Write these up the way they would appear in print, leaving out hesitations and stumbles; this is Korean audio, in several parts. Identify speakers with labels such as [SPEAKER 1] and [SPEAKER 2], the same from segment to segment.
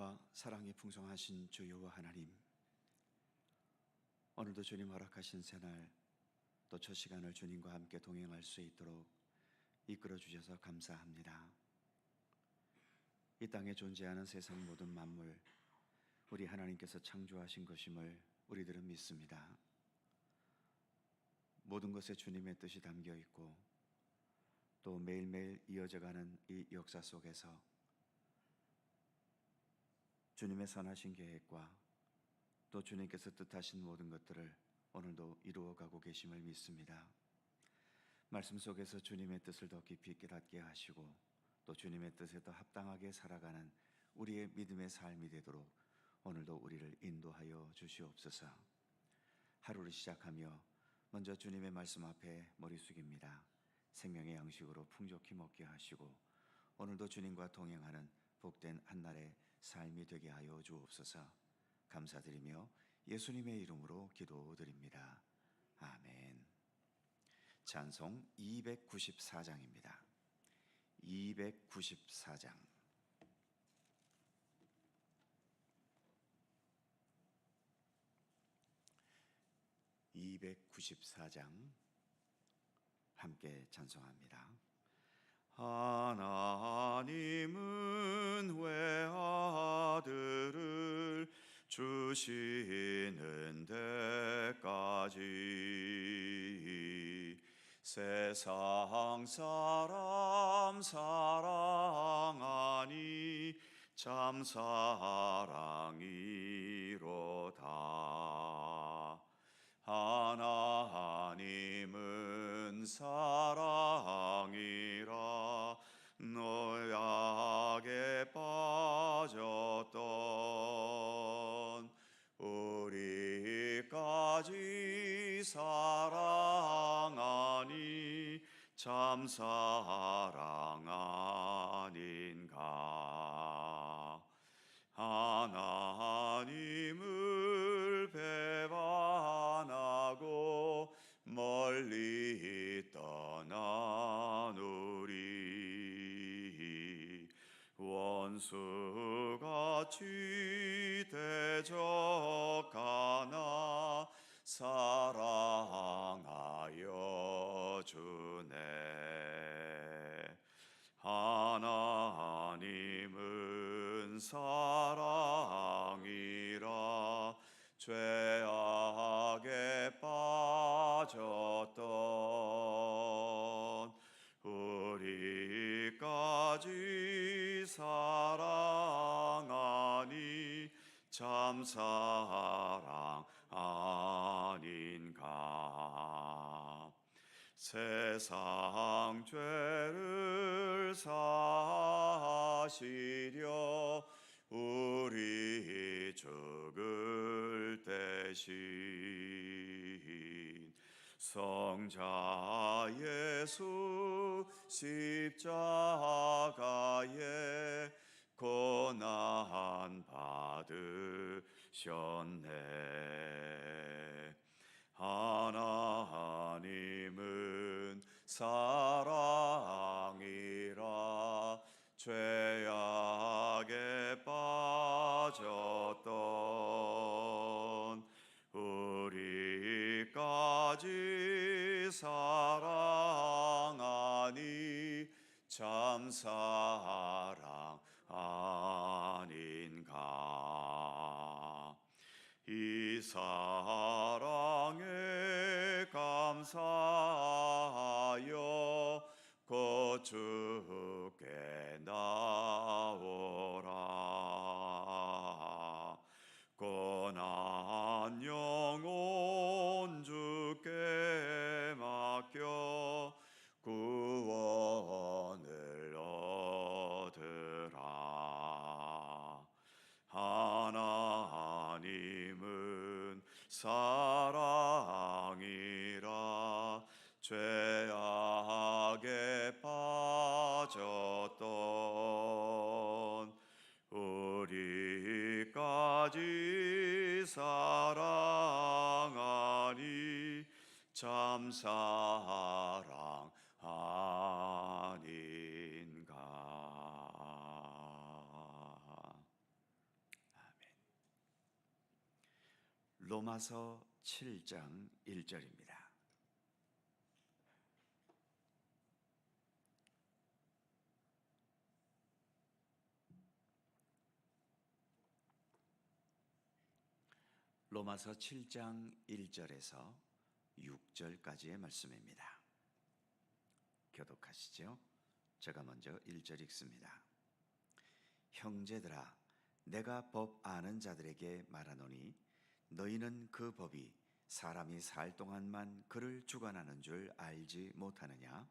[SPEAKER 1] 은혜와 사랑이 풍성하신 주 여호와 하나님, 오늘도 주님 허락하신 새날 또 첫 시간을 주님과 함께 동행할 수 있도록 이끌어 주셔서 감사합니다. 이 땅에 존재하는 세상 모든 만물, 우리 하나님께서 창조하신 것임을 우리들은 믿습니다. 모든 것에 주님의 뜻이 담겨 있고 또 매일매일 이어져가는 이 역사 속에서 주님의 선하신 계획과 또 주님께서 뜻하신 모든 것들을 오늘도 이루어가고 계심을 믿습니다. 말씀 속에서 주님의 뜻을 더 깊이 깨닫게 하시고 또 주님의 뜻에 더 합당하게 살아가는 우리의 믿음의 삶이 되도록 오늘도 우리를 인도하여 주시옵소서. 하루를 시작하며 먼저 주님의 말씀 앞에 머리 숙입니다. 생명의 양식으로 풍족히 먹게 하시고 오늘도 주님과 동행하는 복된 한날의 삶이 되게 하여 주옵소서. 감사드리며 예수님의 이름으로 기도드립니다. 아멘. 찬송 294장입니다. 294장. 함께 찬송합니다. 하나님은 외아들을 주시는 데까지 세상 사람 사랑하니 참 사랑이로다. 하나님은 사랑이라 노약에 빠졌던 우리까지 사랑하니 참 사랑 아닌가. 하나님을 배반하고 멀리 떠난 우리 원수같이 대적하나 사랑하여 주네. 하나님은 사랑이라 죄악에 빠졌던 우리까지 사랑하니 참 사랑 아닌가. 세상 죄를 사시려 우리 죽을 대신 성자 예수 십자가에 고난 받으셨네. 하나님은 사랑이라 죄악에 빠졌던 우리까지 사랑하니 참 사랑 아닌가. 이 사랑에 감사하여 곧 주께 나오라. 고난 영혼 주께 맡겨 구원을 얻으라. 하나님은 사랑이라 죄악에 빠졌던 우리까지 사랑하니 참 사랑 아닌가. 로마서 7장 1절입니다. 로마서 7장 1절에서 6절까지의 말씀입니다. 교독하시죠. 제가 먼저 1절 읽습니다. 형제들아, 내가 법 아는 자들에게 말하노니 너희는 그 법이 사람이 살 동안만 그를 주관하는 줄 알지 못하느냐?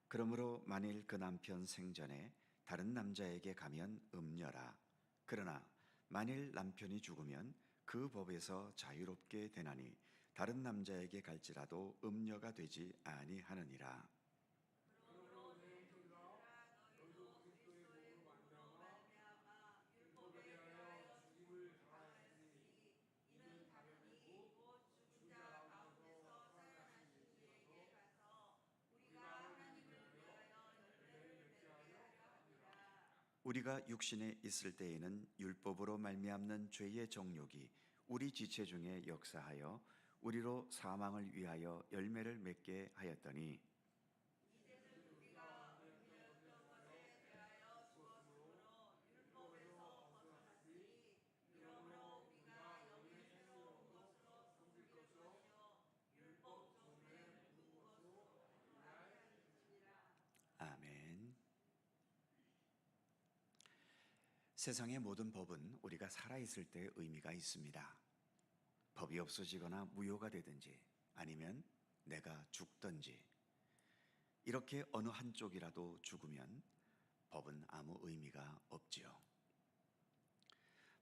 [SPEAKER 1] 그러므로 만일 그 남편 생전에 다른 남자에게 가면 음녀라. 그러나 만일 남편이 죽으면 그 법에서 자유롭게 되나니 다른 남자에게 갈지라도 음녀가 되지 아니하느니라. 우리가 육신에 있을 때에는 율법으로 말미암는 죄의 정욕이 우리 지체 중에 역사하여 우리로 사망을 위하여 열매를 맺게 하였더니 아멘. 세상의 모든 법은 우리가 살아있을 때 의미가 있습니다. 법이 없어지거나 무효가 되든지 아니면 내가 죽든지 이렇게 어느 한쪽이라도 죽으면 법은 아무 의미가 없지요.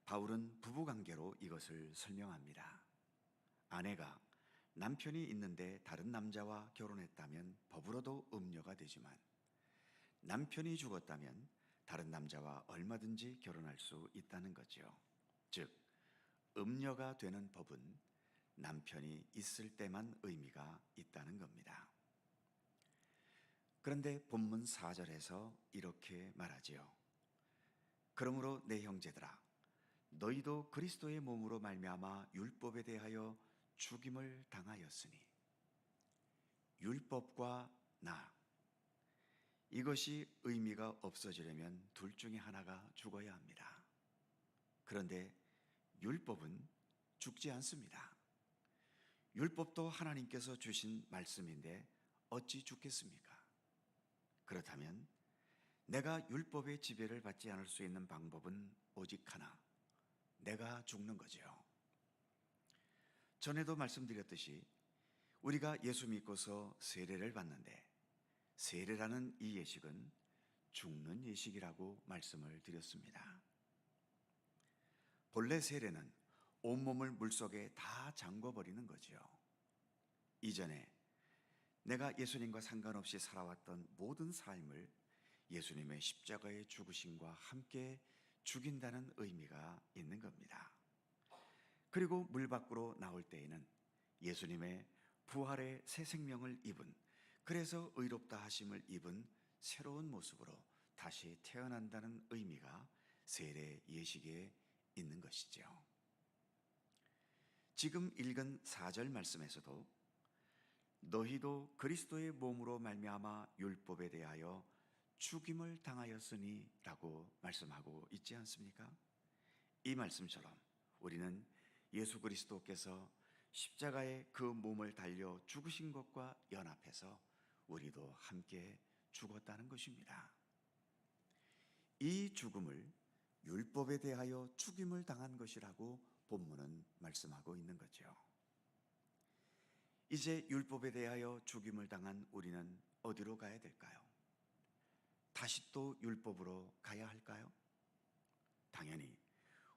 [SPEAKER 1] 바울은 부부관계로 이것을 설명합니다. 아내가 남편이 있는데 다른 남자와 결혼했다면 법으로도 음녀가 되지만 남편이 죽었다면 다른 남자와 얼마든지 결혼할 수 있다는 거죠. 즉, 음녀가 되는 법은 남편이 있을 때만 의미가 있다는 겁니다. 그런데 본문 4절에서 이렇게 말하지요. 그러므로 내 형제들아, 너희도 그리스도의 몸으로 말미암아 율법에 대하여 죽임을 당하였으니, 율법과 나, 이것이 의미가 없어지려면 둘 중에 하나가 죽어야 합니다. 그런데 율법은 죽지 않습니다. 율법도 하나님께서 주신 말씀인데 어찌 죽겠습니까? 그렇다면 내가 율법의 지배를 받지 않을 수 있는 방법은 오직 하나, 내가 죽는 거죠. 전에도 말씀드렸듯이 우리가 예수 믿고서 세례를 받는데 세례라는 이 예식은 죽는 예식이라고 말씀을 드렸습니다. 본래 세례는 온몸을 물속에 다 잠궈버리는 거죠. 이전에 내가 예수님과 상관없이 살아왔던 모든 삶을 예수님의 십자가의 죽으심과 함께 죽인다는 의미가 있는 겁니다. 그리고 물 밖으로 나올 때에는 예수님의 부활의 새 생명을 입은, 그래서 의롭다 하심을 입은 새로운 모습으로 다시 태어난다는 의미가 세례 예식에 있는 것이죠. 지금 읽은 4절 말씀에서도 너희도 그리스도의 몸으로 말미암아 율법에 대하여 죽임을 당하였으니 라고 말씀하고 있지 않습니까? 이 말씀처럼 우리는 예수 그리스도께서 십자가에 그 몸을 달려 죽으신 것과 연합해서 우리도 함께 죽었다는 것입니다. 이 죽음을 율법에 대하여 죽임을 당한 것이라고 본문은 말씀하고 있는 거죠. 이제 율법에 대하여 죽임을 당한 우리는 어디로 가야 될까요? 다시 또 율법으로 가야 할까요? 당연히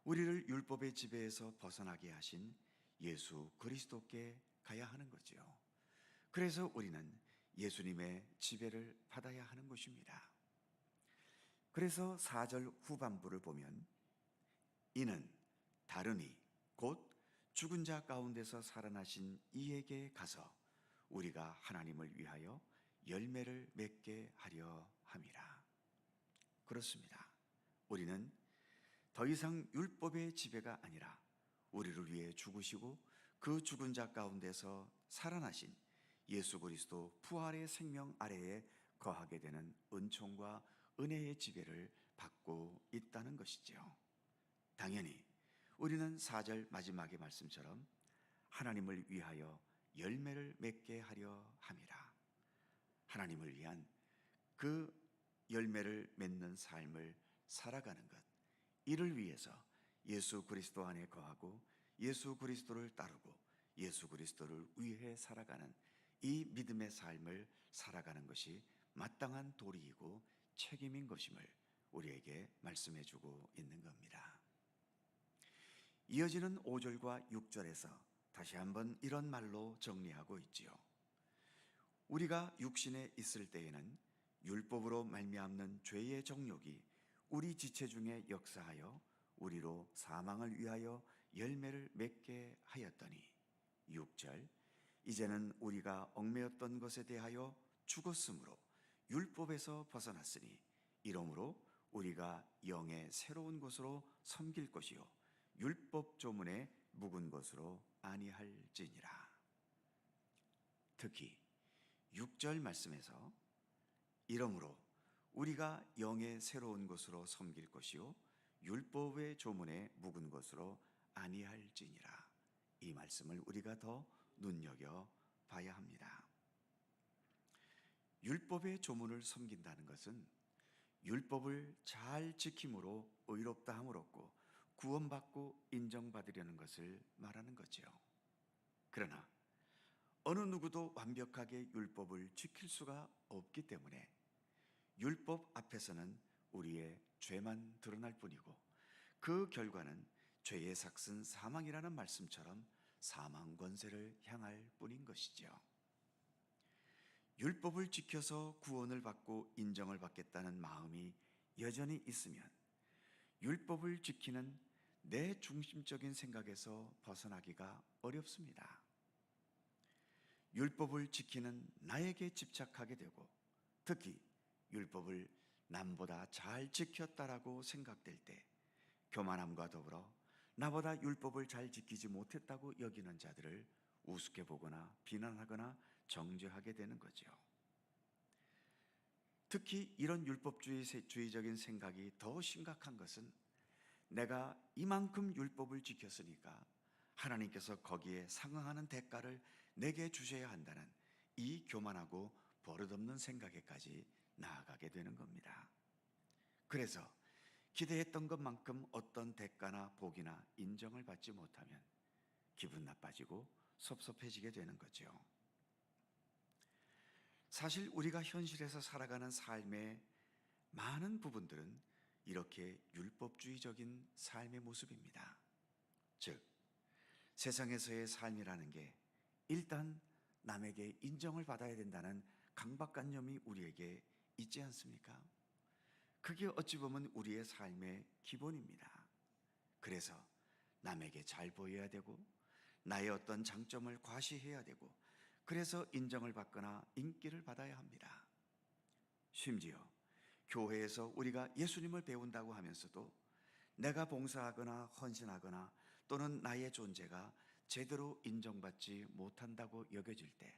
[SPEAKER 1] 우리를 율법의 지배에서 벗어나게 하신 예수 그리스도께 가야 하는 거죠. 그래서 우리는 예수님의 지배를 받아야 하는 것입니다. 그래서 4절 후반부를 보면 이는 다르니 곧 죽은 자 가운데서 살아나신 이에게 가서 우리가 하나님을 위하여 열매를 맺게 하려 함이라. 그렇습니다. 우리는 더 이상 율법의 지배가 아니라 우리를 위해 죽으시고 그 죽은 자 가운데서 살아나신 예수 그리스도 부활의 생명 아래에 거하게 되는 은총과 은혜의 지배를 받고 있다는 것이지요. 당연히 우리는 4절 마지막의 말씀처럼 하나님을 위하여 열매를 맺게 하려 함이라. 하나님을 위한 그 열매를 맺는 삶을 살아가는 것, 이를 위해서 예수 그리스도 안에 거하고 예수 그리스도를 따르고 예수 그리스도를 위해 살아가는 이 믿음의 삶을 살아가는 것이 마땅한 도리이고 책임인 것임을 우리에게 말씀해 주고 있는 겁니다. 이어지는 5절과 6절에서 다시 한번 이런 말로 정리하고 있지요. 우리가 육신에 있을 때에는 율법으로 말미암는 죄의 정욕이 우리 지체 중에 역사하여 우리로 사망을 위하여 열매를 맺게 하였더니 6절 이제는 우리가 얽매였던 것에 대하여 죽었으므로 율법에서 벗어났으니 이러므로 우리가 영의 새로운 것으로 섬길 것이요 율법 조문에 묵은 것으로 아니할지니라. 특히 6절 말씀에서 이러므로 우리가 영의 새로운 것으로 섬길 것이요 율법의 조문에 묵은 것으로 아니할지니라. 이 말씀을 우리가 더 눈여겨 봐야 합니다. 율법의 조문을 섬긴다는 것은 율법을 잘 지킴으로 의롭다 함을 얻고 구원받고 인정받으려는 것을 말하는 거죠. 그러나 어느 누구도 완벽하게 율법을 지킬 수가 없기 때문에 율법 앞에서는 우리의 죄만 드러날 뿐이고 그 결과는 죄의 삭은 사망이라는 말씀처럼 사망 권세를 향할 뿐인 것이죠. 율법을 지켜서 구원을 받고 인정을 받겠다는 마음이 여전히 있으면 율법을 지키는 내 중심적인 생각에서 벗어나기가 어렵습니다. 율법을 지키는 나에게 집착하게 되고 특히 율법을 남보다 잘 지켰다라고 생각될 때 교만함과 더불어 나보다 율법을 잘 지키지 못했다고 여기는 자들을 우습게 보거나 비난하거나 정죄하게 되는 거죠. 특히 이런 율법주의적인 생각이 더 심각한 것은 내가 이만큼 율법을 지켰으니까 하나님께서 거기에 상응하는 대가를 내게 주셔야 한다는 이 교만하고 버릇없는 생각에까지 나아가게 되는 겁니다. 그래서 기대했던 것만큼 어떤 대가나 복이나 인정을 받지 못하면 기분 나빠지고 섭섭해지게 되는 거죠. 사실 우리가 현실에서 살아가는 삶의 많은 부분들은 이렇게 율법주의적인 삶의 모습입니다. 즉, 세상에서의 삶이라는 게 일단 남에게 인정을 받아야 된다는 강박관념이 우리에게 있지 않습니까? 그게 어찌 보면 우리의 삶의 기본입니다. 그래서 남에게 잘 보여야 되고 나의 어떤 장점을 과시해야 되고 그래서 인정을 받거나 인기를 받아야 합니다. 심지어 교회에서 우리가 예수님을 배운다고 하면서도 내가 봉사하거나 헌신하거나 또는 나의 존재가 제대로 인정받지 못한다고 여겨질 때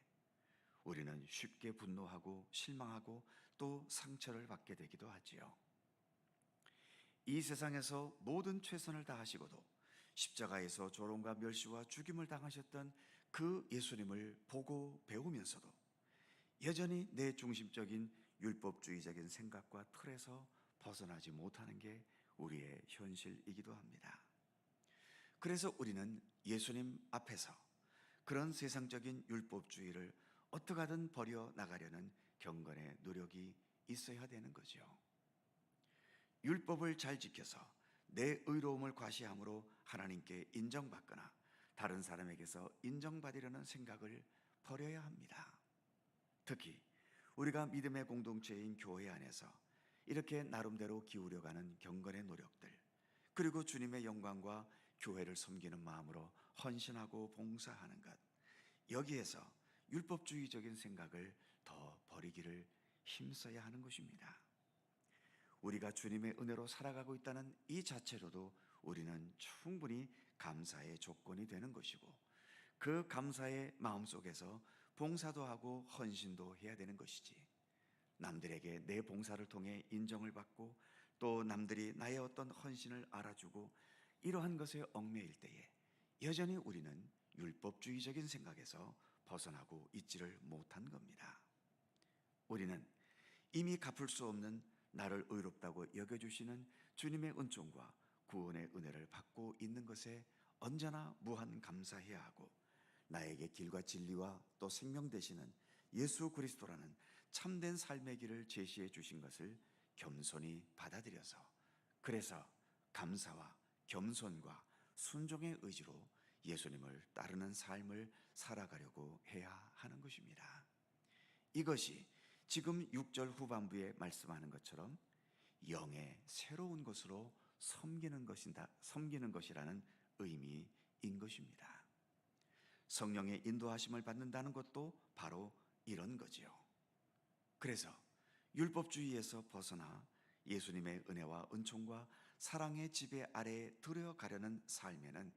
[SPEAKER 1] 우리는 쉽게 분노하고 실망하고 또 상처를 받게 되기도 하지요. 이 세상에서 모든 최선을 다하시고도 십자가에서 조롱과 멸시와 죽임을 당하셨던 그 예수님을 보고 배우면서도 여전히 내 중심적인 율법주의적인 생각과 틀에서 벗어나지 못하는 게 우리의 현실이기도 합니다. 그래서 우리는 예수님 앞에서 그런 세상적인 율법주의를 어떻게 하든 버려나가려는 경건의 노력이 있어야 되는 거죠. 율법을 잘 지켜서 내 의로움을 과시함으로 하나님께 인정받거나 다른 사람에게서 인정받으려는 생각을 버려야 합니다. 특히 우리가 믿음의 공동체인 교회 안에서 이렇게 나름대로 기울여가는 경건의 노력들, 그리고 주님의 영광과 교회를 섬기는 마음으로 헌신하고 봉사하는 것, 여기에서 율법주의적인 생각을 더 버리기를 힘써야 하는 것입니다. 우리가 주님의 은혜로 살아가고 있다는 이 자체로도 우리는 충분히 감사의 조건이 되는 것이고, 그 감사의 마음속에서 봉사도 하고 헌신도 해야 되는 것이지, 남들에게 내 봉사를 통해 인정을 받고 또 남들이 나의 어떤 헌신을 알아주고 이러한 것에 얽매일 때에 여전히 우리는 율법주의적인 생각에서 벗어나고 있지를 못한 겁니다. 우리는 이미 갚을 수 없는 나를 의롭다고 여겨주시는 주님의 은총과 구원의 은혜를 받고 있는 것에 언제나 무한 감사해야 하고, 나에게 길과 진리와 또 생명 되시는 예수 그리스도라는 참된 삶의 길을 제시해 주신 것을 겸손히 받아들여서, 그래서 감사와 겸손과 순종의 의지로 예수님을 따르는 삶을 살아가려고 해야 하는 것입니다. 이것이 지금 6절 후반부에 말씀하는 것처럼 영의 새로운 것으로 섬기는 것이라는 의미인 것입니다. 성령의 인도하심을 받는다는 것도 바로 이런 거지요. 그래서 율법주의에서 벗어나 예수님의 은혜와 은총과 사랑의 지배 아래에 들어가려는 삶에는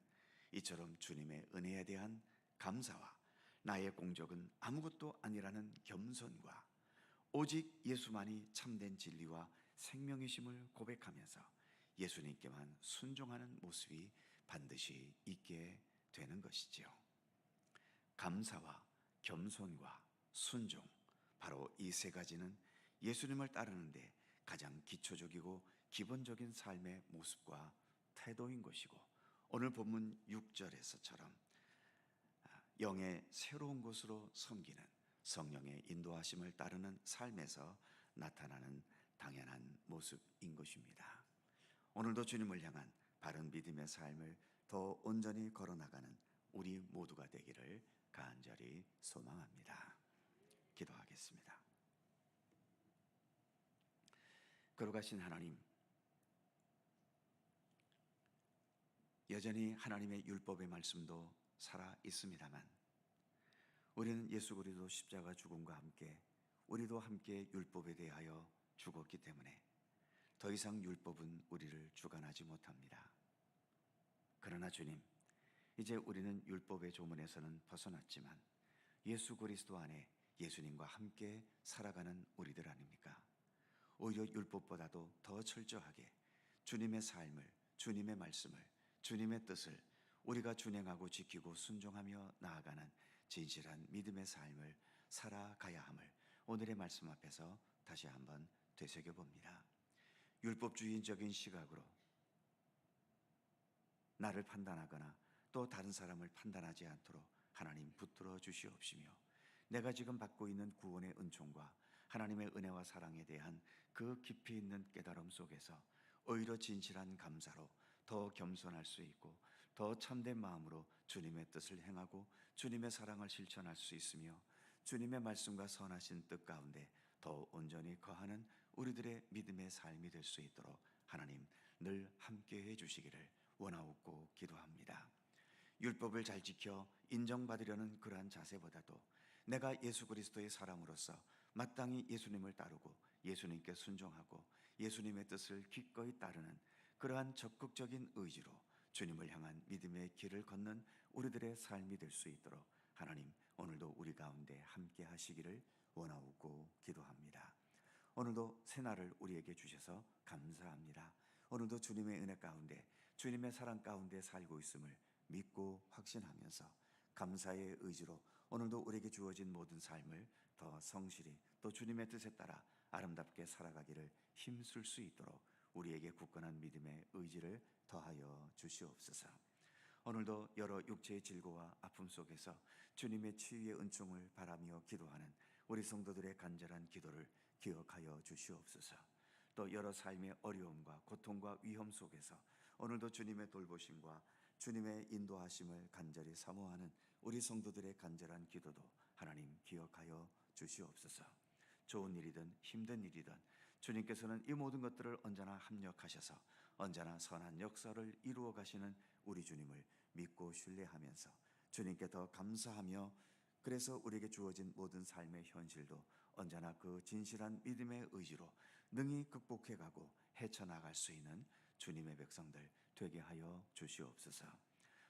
[SPEAKER 1] 이처럼 주님의 은혜에 대한 감사와 나의 공적은 아무것도 아니라는 겸손과 오직 예수만이 참된 진리와 생명이심을 고백하면서 예수님께만 순종하는 모습이 반드시 있게 되는 것이지요. 감사와 겸손과 순종, 바로 이 세 가지는 예수님을 따르는데 가장 기초적이고 기본적인 삶의 모습과 태도인 것이고, 오늘 본문 6절에서처럼 영의 새로운 곳으로 섬기는 성령의 인도하심을 따르는 삶에서 나타나는 당연한 모습인 것입니다. 오늘도 주님을 향한 바른 믿음의 삶을 더 온전히 걸어나가는 우리 모두가 되기를 간절히 소망합니다. 기도하겠습니다. 거룩하신 하나님, 여전히 하나님의 율법의 말씀도 살아 있습니다만, 우리는 예수 그리스도 십자가 죽음과 함께 우리도 함께 율법에 대하여 죽었기 때문에 더 이상 율법은 우리를 주관하지 못합니다. 그러나 주님, 이제 우리는 율법의 조문에서는 벗어났지만 예수 그리스도 안에 예수님과 함께 살아가는 우리들 아닙니까? 오히려 율법보다도 더 철저하게 주님의 삶을, 주님의 말씀을, 주님의 뜻을 우리가 준행하고 지키고 순종하며 나아가는 진실한 믿음의 삶을 살아가야 함을 오늘의 말씀 앞에서 다시 한번 되새겨봅니다. 율법주의적인 시각으로 나를 판단하거나 또 다른 사람을 판단하지 않도록 하나님 붙들어 주시옵시며, 내가 지금 받고 있는 구원의 은총과 하나님의 은혜와 사랑에 대한 그 깊이 있는 깨달음 속에서 오히려 진실한 감사로 더 겸손할 수 있고 더 참된 마음으로 주님의 뜻을 행하고 주님의 사랑을 실천할 수 있으며, 주님의 말씀과 선하신 뜻 가운데 더 온전히 거하는 우리들의 믿음의 삶이 될 수 있도록 하나님 늘 함께해 주시기를 원하옵고 기도합니다. 율법을 잘 지켜 인정받으려는 그러한 자세보다도 내가 예수 그리스도의 사람으로서 마땅히 예수님을 따르고 예수님께 순종하고 예수님의 뜻을 기꺼이 따르는 그러한 적극적인 의지로 주님을 향한 믿음의 길을 걷는 우리들의 삶이 될 수 있도록 하나님 오늘도 우리 가운데 함께 하시기를 원하옵고 기도합니다. 오늘도 새날을 우리에게 주셔서 감사합니다. 오늘도 주님의 은혜 가운데 주님의 사랑 가운데 살고 있음을 믿고 확신하면서 감사의 의지로 오늘도 우리에게 주어진 모든 삶을 더 성실히 또 주님의 뜻에 따라 아름답게 살아가기를 힘쓸 수 있도록 우리에게 굳건한 믿음의 의지를 더하여 주시옵소서. 오늘도 여러 육체의 질고와 아픔 속에서 주님의 치유의 은총을 바라며 기도하는 우리 성도들의 간절한 기도를 기억하여 주시옵소서. 또 여러 삶의 어려움과 고통과 위험 속에서 오늘도 주님의 돌보심과 주님의 인도하심을 간절히 사모하는 우리 성도들의 간절한 기도도 하나님 기억하여 주시옵소서. 좋은 일이든 힘든 일이든 주님께서는 이 모든 것들을 언제나 합력하셔서 언제나 선한 역사를 이루어 가시는 우리 주님을 믿고 신뢰하면서 주님께 더 감사하며 그래서 우리에게 주어진 모든 삶의 현실도 언제나 그 진실한 믿음의 의지로 능히 극복해가고 헤쳐나갈 수 있는 주님의 백성들 되게 하여 주시옵소서.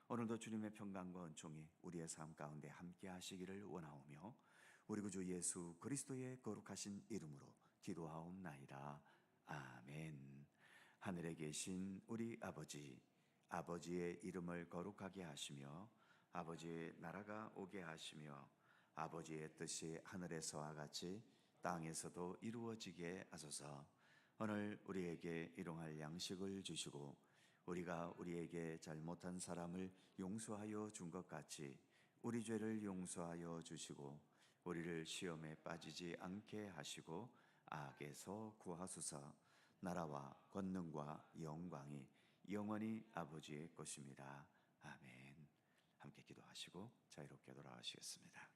[SPEAKER 1] 오늘도 주님의 평강과 은총이 우리의 삶 가운데 함께 하시기를 원하오며 우리 구주 예수 그리스도의 거룩하신 이름으로 기도하옵나이다. 아멘. 하늘에 계신 우리 아버지, 아버지의 이름을 거룩하게 하시며 아버지의 나라가 오게 하시며 아버지의 뜻이 하늘에서와 같이 땅에서도 이루어지게 하소서. 오늘 우리에게 일용할 양식을 주시고 우리가 우리에게 잘못한 사람을 용서하여 준 것 같이 우리 죄를 용서하여 주시고 우리를 시험에 빠지지 않게 하시고 악에서 구하소서. 나라와 권능과 영광이 영원히 아버지의 것입니다. 아멘. 함께 기도하시고 자유롭게 돌아가시겠습니다.